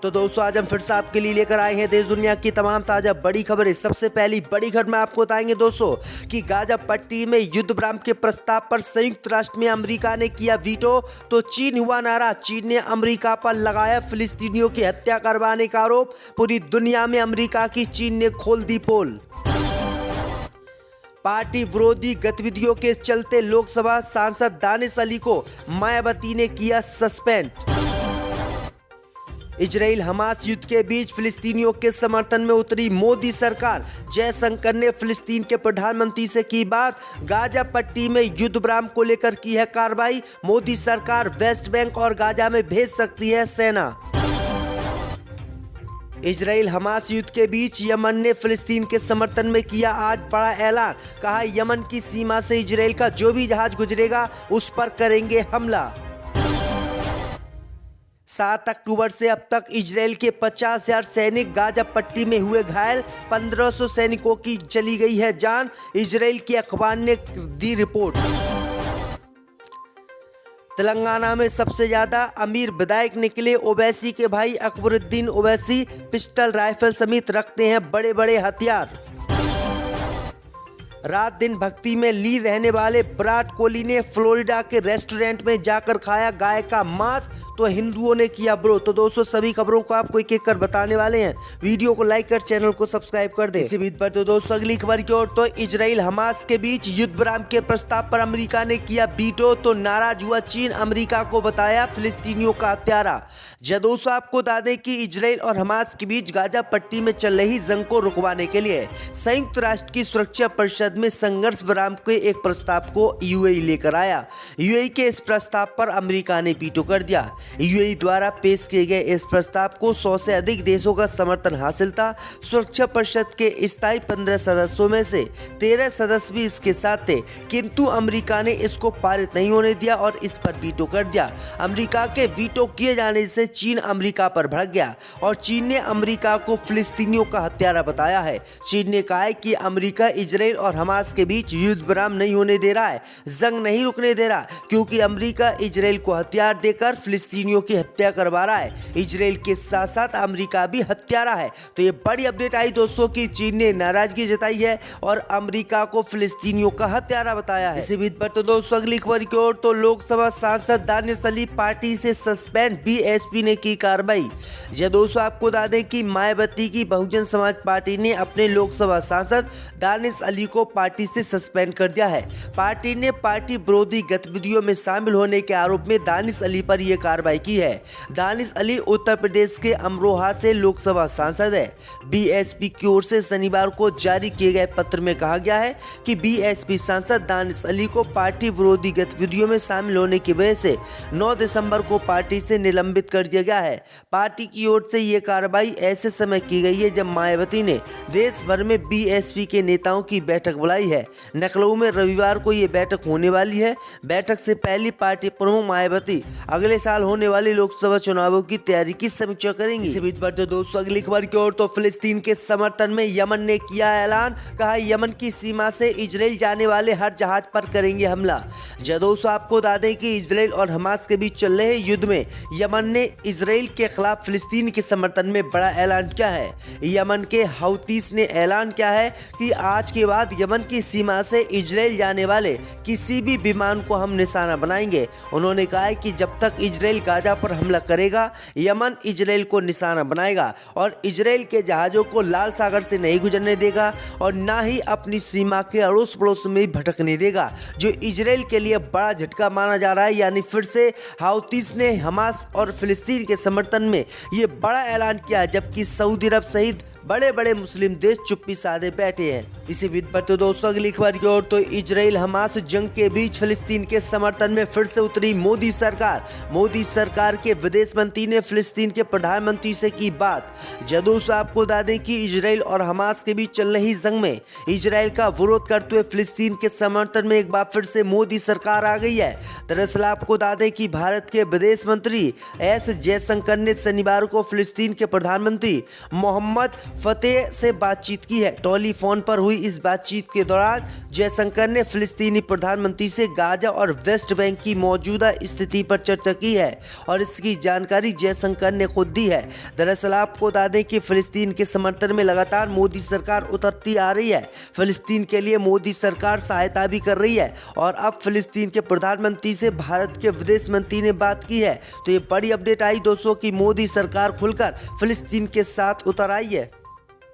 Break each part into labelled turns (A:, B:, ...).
A: तो दोस्तों आज हम फिर से आपके लिए लेकर आए हैं देश दुनिया की तमाम ताजा बड़ी खबरें। सबसे पहली बड़ी खबर में आपको बताएंगे दोस्तों कि गाजा पट्टी में युद्ध विराम के प्रस्ताव पर संयुक्त राष्ट्र में अमेरिका ने किया वीटो। तो चीन हुआ नाराज, चीन ने अमेरिका पर लगाया फिलिस्तीनियों की हत्या करवाने का आरोप। पूरी दुनिया में अमेरिका की चीन ने खोल दी पोल। पार्टी विरोधी गतिविधियों के चलते लोकसभा सांसद दानिश अली को मायावती ने किया सस्पेंड। इजराइल हमास युद्ध के बीच फिलिस्तीनियों के समर्थन में उतरी मोदी सरकार। जयशंकर ने फिलिस्तीन के प्रधानमंत्री से की बात। गाजा पट्टी में युद्ध विराम को लेकर की है कार्रवाई। मोदी सरकार वेस्ट बैंक और गाजा में भेज सकती है सेना। इजराइल हमास युद्ध के बीच यमन ने फिलिस्तीन के समर्थन में किया आज बड़ा ऐलान। कहा यमन की सीमा से इजराइल का जो भी जहाज गुजरेगा उस पर करेंगे हमला। 7 अक्टूबर से अब तक इजराइल के 50,000 सैनिक गाजा पट्टी में हुए घायल। 1500 सैनिकों की चली गई है जान। इजराइल के अखबार ने दी रिपोर्ट। तेलंगाना में सबसे ज्यादा अमीर विधायक निकले ओवैसी के भाई अकबरुद्दीन ओवैसी। पिस्टल राइफल समेत रखते हैं बड़े बड़े हथियार। रात दिन भक्ति में लीन रहने वाले विराट कोहली ने फ्लोरिडा के रेस्टोरेंट में जाकर खाया गाय का मांस। तो हिंदुओं ने किया विरोध। तो दोस्तों सभी खबरों को आपको एक एक कर बताने वाले हैं। वीडियो को लाइक कर चैनल को सब्सक्राइब कर दें। इसी बीच पर तो दोस्तों अगली खबर की ओर। तो इजराइल हमास के बीच युद्ध विराम के प्रस्ताव पर अमेरिका ने किया वीटो। तो नाराज हुआ चीन, अमेरिका को बताया फिलिस्तीनियों का हत्यारा। दोस्तों आपको बता दें कि इजराइल और हमास के बीच गाजा पट्टी में चल रही जंग को रुकवाने के लिए संयुक्त राष्ट्र की सुरक्षा परिषद में संघर्ष विराम के एक प्रस्ताव को यूएई लेकर आया। यूएई के इस प्रस्ताव पर अमेरिका ने वीटो कर दिया। यूएई द्वारा पेश किए गए इस प्रस्ताव को 100 से अधिक देशों का समर्थन हासिल था। सुरक्षा परिषद के स्थायी 15 सदस्यों में से 13 सदस्य भी इसके साथ थे, किंतु अमेरिका ने इसको पारित नहीं होने दिया और इस पर वीटो कर दिया। अमेरिका के वीटो किए जाने से चीन अमेरिका पर भड़क गया और चीन ने अमेरिका को फिलिस्तीनियों का हत्यारा बताया है। चीन ने कहा है कि अमेरिका इजराइल और हमास के बीच युद्ध विराम नहीं होने दे रहा है, जंग नहीं रुकने दे रहा, क्योंकि अमेरिका इजराइल को हथियार देकर फिलिस्तीनियों की हत्या करवा रहा है। इजराइल के साथ साथ अमेरिका भी हत्यारा है। तो ये बड़ी अपडेट आई दोस्तों कि चीन ने नाराजगी जताई है और अमेरिका को फिलिस्तीनियों का हत्यारा बताया है। इसी बीच पर तो दोस्तों अगली खबर की ओर। तो लोकसभा सांसद दानिश अली पार्टी से सस्पेंड, बीएसपी ने की कार्रवाई। दोस्तों आपको बता दें कि मायावती की बहुजन समाज पार्टी ने अपने लोकसभा सांसद दानिश अली को पार्टी से सस्पेंड कर दिया है। पार्टी ने पार्टी विरोधी गतिविधियों में शामिल होने के आरोप में दानिश अली पर यह कार्रवाई की है। दानिश अली उत्तर प्रदेश के अमरोहा से लोकसभा सांसद है। बीएसपी की ओर से शनिवार को जारी किए गए पत्र में कहा गया है कि बीएसपी सांसद दानिश अली को पार्टी विरोधी गतिविधियों में शामिल होने की वजह से 9 दिसंबर को पार्टी से निलंबित कर दिया गया है। पार्टी की ओर से यह कार्रवाई ऐसे समय की गई है जब मायावती ने देश भर में बीएसपी के नेताओं की बैठक बुलाई है। लखनऊ में रविवार को यह बैठक होने वाली है। बैठक से पहले पार्टी प्रमुख मायावती अगले साल होने वाले लोकसभा चुनावों की तैयारी की समीक्षा करेंगी। इसी बीच पर तो दोस्तों अगली खबर की ओर। तो फिलिस्तीन के समर्थन में यमन ने किया ऐलान। कहा यमन की सीमा से इजराइल जाने वाले हर जहाज पर करेंगे हमला। दोस्तों आपको बता दें कि इजराइल और हमास के बीच चल रहे युद्ध में यमन ने इजराइल के खिलाफ फिलिस्तीन के समर्थन में बड़ा ऐलान किया है। यमन के हौतीस ने ऐलान किया है कि आज के बाद यमन की सीमा से इजराइल जाने वाले किसी भी विमान को हम निशाना बनाएंगे। उन्होंने कहा है कि जब तक इजराइल गाजा पर हमला करेगा यमन इजराइल को निशाना बनाएगा और इजराइल के जहाज़ों को लाल सागर से नहीं गुजरने देगा और ना ही अपनी सीमा के अड़ोस पड़ोस में भटकने देगा, जो इजराइल के लिए बड़ा झटका माना जा रहा है। यानी फिर से हौतीस ने हमास और फिलिस्तीन के समर्थन में ये बड़ा ऐलान किया, जबकि सऊदी अरब सहित बड़े बड़े मुस्लिम देश चुप्पी साधे बैठे हैं। इसी बीच पर तो दोस्तों अगली खबर की ओर। तो इजराइल हमास जंग के बीच फिलिस्तीन के समर्थन में फिर से उतरी मोदी सरकार। मोदी सरकार के विदेश मंत्री ने फिलिस्तीन के प्रधानमंत्री से की बात। दोस्तों आपको बता दें कि इजराइल और हमास के बीच चल रही जंग में इजराइल का विरोध करते हुए फिलिस्तीन के समर्थन में एक बार फिर से मोदी सरकार आ गई है। दरअसल आपको बता दें कि भारत के विदेश मंत्री एस जयशंकर ने शनिवार को फिलिस्तीन के प्रधानमंत्री मोहम्मद फतेह से बातचीत की है। टेलीफोन पर हुई इस बातचीत के दौरान जयशंकर ने फिलिस्तीनी प्रधानमंत्री से गाजा और वेस्ट बैंक की मौजूदा स्थिति पर चर्चा की है और इसकी जानकारी जयशंकर ने खुद दी है। दरअसल आपको बता दें कि फिलिस्तीन के समर्थन में लगातार मोदी सरकार उतरती आ रही है। फिलिस्तीन के लिए मोदी सरकार सहायता भी कर रही है और अब फिलिस्तीन के प्रधानमंत्री से भारत के विदेश मंत्री ने बात की है। तो ये बड़ी अपडेट आई दोस्तों कि मोदी सरकार खुलकर फिलिस्तीन के साथ उतर आई है।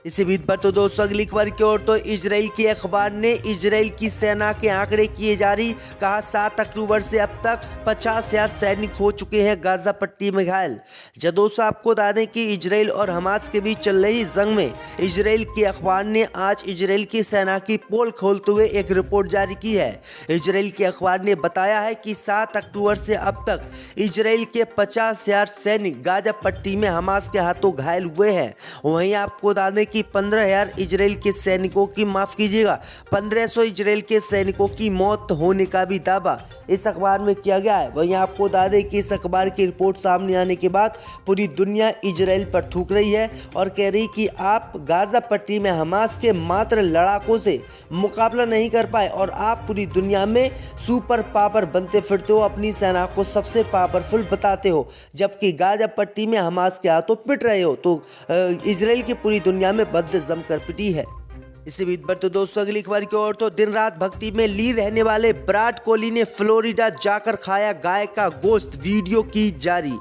A: इसी बीच पर तो दोस्तों अगली खबर की ओर तो इजराइल के अखबार ने इजराइल की सेना के आंकड़े किए जारी। कहा 7 अक्टूबर से अब तक 50,000 सैनिक हो चुके हैं गाजा पट्टी में घायल। जब दोस्तों आपको बता दें कि इजराइल और हमास के बीच चल रही जंग में इजराइल के अखबार ने आज इजराइल की सेना की पोल खोलते हुए एक रिपोर्ट जारी की है। इजराइल के अखबार ने बताया है कि 7 अक्टूबर से अब तक इजराइल के 50,000 सैनिक गाजा पट्टी में हमास के हाथों घायल हुए हैं। वहीं आपको बता दें कि 15,000 इजराइल के सैनिकों की 1500 इजराइल के सैनिकों की मौत होने का भी दावा इस अखबार में किया गया है। वहीं आपको बता दें कि इस अखबार की रिपोर्ट सामने आने के बाद पूरी दुनिया इजराइल पर थूक रही है और कह रही कि आप गाजा पट्टी में हमास के मात्र लड़ाकों से मुकाबला नहीं कर पाए और आप पूरी दुनिया में सुपर पावर बनते फिरते हो, अपनी सेना को सबसे पावरफुल बताते हो, जबकि गाजा पट्टी में हमास के हाथों पिट रहे हो। तो इजराइल की पूरी दुनिया में बद जमकर पिटी है। इसी बीच पर तो दोस्तों अगली खबर की ओर तो दिन रात भक्ति में लीन रहने वाले विराट कोहली ने फ्लोरिडा जाकर खाया गाय का गोश्त, वीडियो की जारी।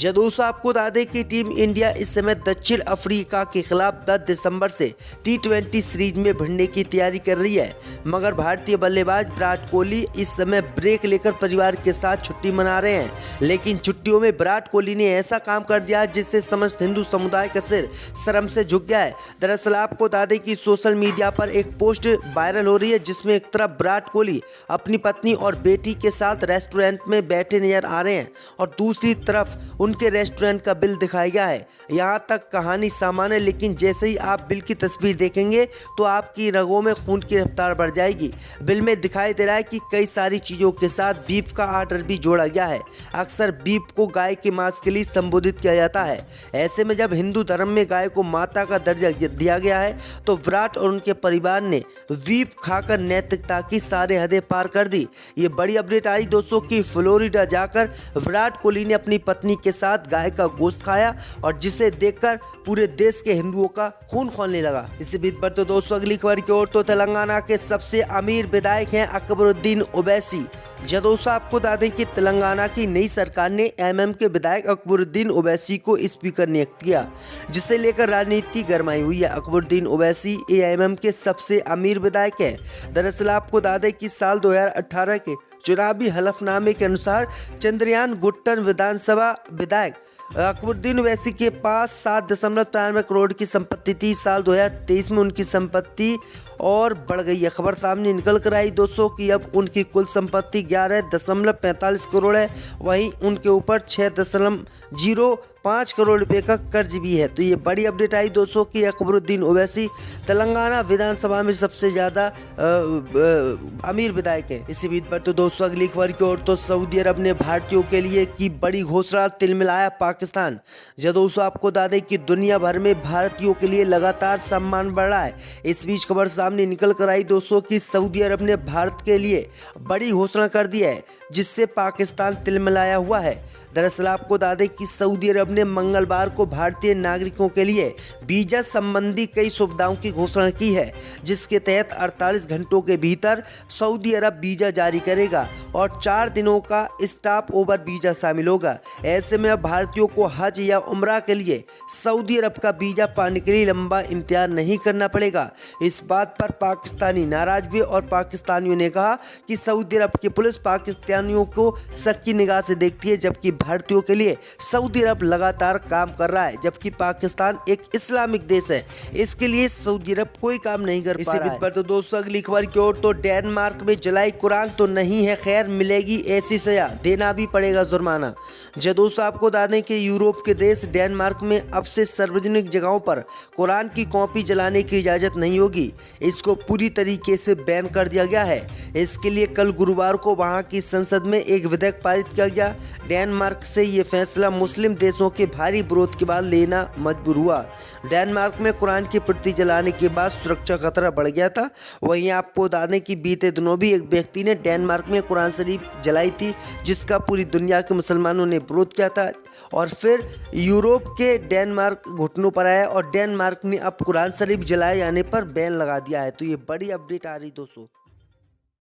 A: दोस्तों आपको बता दें कि टीम इंडिया इस समय दक्षिण अफ्रीका के खिलाफ 10 दिसंबर से T20 सीरीज में भिड़ने की तैयारी कर रही है, मगर भारतीय बल्लेबाज विराट कोहली इस समय ब्रेक लेकर परिवार के साथ छुट्टी मना रहे हैं। लेकिन छुट्टियों में विराट कोहली ने ऐसा काम कर दिया जिससे समस्त हिंदू समुदाय का सिर शर्म से झुक गया है। दरअसल आपको बता दें कि सोशल मीडिया पर एक पोस्ट वायरल हो रही है जिसमें एक तरफ विराट कोहली अपनी पत्नी और बेटी के साथ रेस्टोरेंट में बैठे नजर आ रहे हैं और दूसरी तरफ उनके रेस्टोरेंट का बिल दिखाया गया है। यहाँ तक कहानी सामान्य, लेकिन जैसे ही आप बिल की तस्वीर देखेंगे तो आपकी रगों में खून की रफ्तार बढ़ जाएगी। बिल में दिखाई दे रहा है कि कई सारी चीज़ों के साथ बीफ का ऑर्डर भी जोड़ा गया है। अक्सर बीफ को गाय के मांस के लिए संबोधित किया जाता है। ऐसे में जब हिंदू धर्म में गाय को माता का दर्जा दिया गया है तो विराट और उनके परिवार ने बीफ खाकर नैतिकता की सारे हदें पार कर दी। ये बड़ी अपडेट आई दोस्तों कि फ्लोरिडा जाकर विराट कोहली ने अपनी पत्नी के साथ गाय का गोश्त खाया और जिसे देखकर पूरे देश के हिंदुओं का खून खौलने लगा। इसी बीच पर तो दोस्तों अगली खबर की ओर तो तेलंगाना के सबसे अमीर विधायक हैं अकबरुद्दीन ओवैसी। दोस्तों आपको बता दें कि तेलंगाना की नई सरकार ने एमएम के विधायक अकबरुद्दीन ओवैसी को स्पीकर नियुक्त किया, जिसे लेकर राजनीति गरमाई हुई है। अकबरुद्दीन ओवैसी एएमएम के सबसे अमीर विधायक है। दरअसल आपको बता दें कि साल 2018 के चुनावी हलफनामे के अनुसार चंद्रयान गुट्टन विधानसभा विधायक अकबरुद्दीन ओवैसी के पास 7.93 करोड़ की संपत्ति थी। साल 2023 में उनकी संपत्ति और बढ़ गई है। खबर सामने निकल कर आई दोस्तों कि अब उनकी कुल संपत्ति 11.45 करोड़ है। वहीं उनके ऊपर 6.05 करोड़ रुपए का कर्ज भी है। तो ये बड़ी अपडेट आई दोस्तों कि अकबरुद्दीन ओवैसी तेलंगाना विधानसभा में सबसे ज़्यादा अमीर विधायक है। इसी बीच पर तो दोस्तों अगली खबर की ओर तो सऊदी अरब ने भारतीयों के लिए की बड़ी घोषणा, तिलमिलाया पाकिस्तान। दोस्तों आपको बता दें कि दुनिया भर में भारतीयों के लिए लगातार सम्मान बढ़ रहा है। इस बीच खबर सामने निकल कर आई दोस्तों कि सऊदी अरब ने भारत के लिए बड़ी घोषणा कर दी है जिससे पाकिस्तान तिलमिलाया हुआ है। दरअसल आपको बता दें कि सऊदी अरब ने मंगलवार को भारतीय नागरिकों के लिए वीजा संबंधी कई सुविधाओं की घोषणा की है, जिसके तहत 48 घंटों के भीतर सऊदी अरब वीजा जारी करेगा और 4 दिनों का स्टॉप ओवर वीजा शामिल होगा। ऐसे में अब भारतीयों को हज या उम्रा के लिए सऊदी अरब का वीजा पाने के लिए लंबा इंतजार नहीं करना पड़ेगा। इस बात पर पाकिस्तानी नाराज हुए और पाकिस्तानियों ने कहा कि सऊदी अरब की पुलिस पाकिस्तानियों को शक की निगाह से देखती है, जबकि भारतीयों के लिए सऊदी अरब लगातार काम कर रहा है। जबकि पाकिस्तान एक इस्लामिक देश है, इसके लिए सऊदी अरब कोई काम नहीं कर पा रहा है। पर तो दोस्तों अगली खबर की ओर तो डेनमार्क में जलाई कुरान तो नहीं है खैर, मिलेगी ऐसी सजा, देना भी पड़ेगा जुर्माना। दोस्तों आपको बता दें कि यूरोप के देश डेनमार्क में अब से सार्वजनिक जगहों पर कुरान की कॉपी जलाने की इजाज़त नहीं होगी। इसको पूरी तरीके से बैन कर दिया गया है। इसके लिए कल गुरुवार को वहां की संसद संसद में एक विधेयक पारित किया गया। डेनमार्क से ये फैसला मुस्लिम देशों के भारी विरोध के बाद लेना मजबूर हुआ। डेनमार्क में कुरान की प्रति जलाने के बाद सुरक्षा खतरा बढ़ गया था। वहीं आपको बता दें कि बीते दिनों भी एक व्यक्ति ने डेनमार्क में कुरान शरीफ जलाई थी, जिसका पूरी दुनिया के मुसलमानों ने विरोध किया था और फिर यूरोप के डेनमार्क घुटनों पर आया और डेनमार्क ने अब कुरान शरीफ जलाए जाने पर बैन लगा दिया है। तो ये बड़ी अपडेट आ रही दोस्तों।